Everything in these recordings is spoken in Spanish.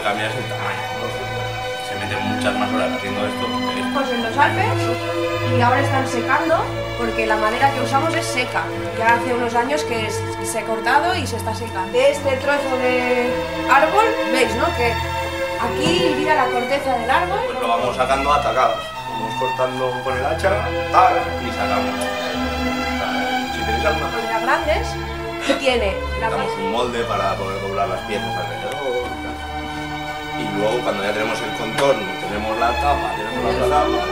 que cambiar es el tamaño. Se meten muchas más horas haciendo esto. Pues en los Alpes, y ahora están secando porque la madera que usamos es seca. Ya hace unos años que se ha cortado y se está secando. De este trozo de árbol, veis, ¿no? Que aquí iría la corteza del árbol. Pues lo vamos sacando a tacadas. Vamos cortando con el hacha, tal, y sacamos. Si tenéis alguna Madera grandes, que tiene la damos un molde para poder doblar las piezas alrededor. Y luego cuando ya tenemos el contorno, tenemos la tapa, tenemos la otra tapa.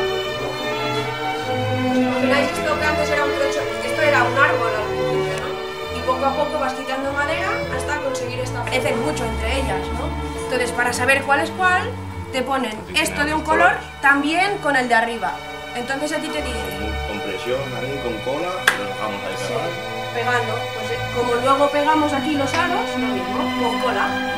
¿Imagináis esto que antes era un trocho? Esto era un árbol al principio, ¿no? Y poco a poco vas quitando madera hasta conseguir esta. Parecen mucho entre ellas, ¿no? Entonces, para saber cuál es cuál, te ponen esto de un color también con el de arriba. Entonces a ti te dicen... Con presión ahí, con cola, lo dejamos ahí pegado. Pegando. Pues como luego pegamos aquí los aros, lo mismo, con cola.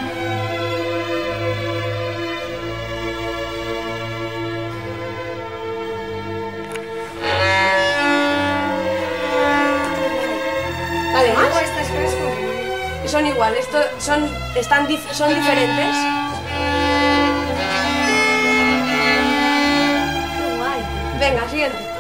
Además, estas cosas son iguales, son diferentes. qué guay. Venga, siguiente.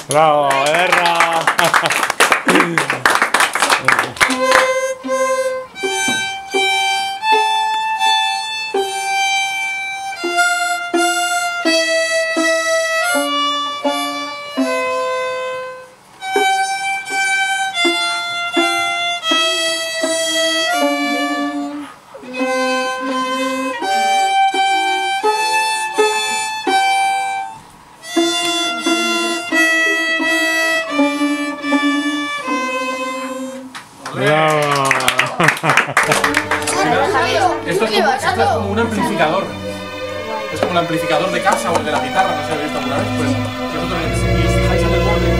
¡Bravo, Erra! Esto es como un amplificador. Es como un amplificador de casa o el de la guitarra, no sé si habéis visto alguna vez. Pues vosotros si os fijáis en el borde, se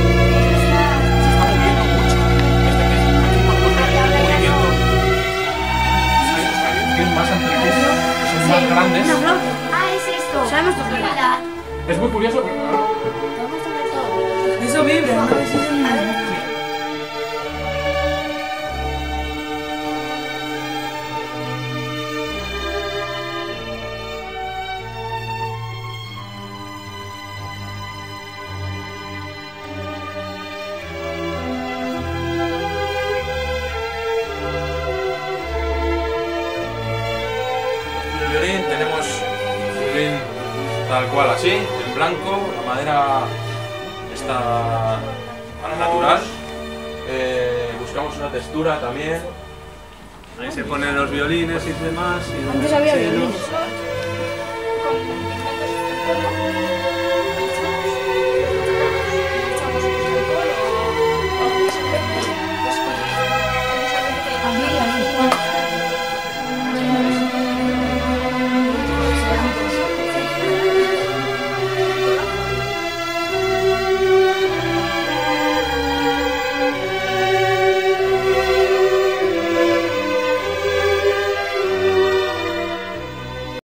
está moviendo mucho. Este que es aquí podemos ver el movimiento. Tienen más amplitud, son más grandes. Ah, es esto. Sabemos tocar. Es muy curioso porque Vamos a ver todo. Eso vibra, ¿no? tal cual así, en blanco, la madera está al natural. Buscamos una textura también. Ahí se ponen los violines y demás. Y Antes había chelos. violines. Con pigmentos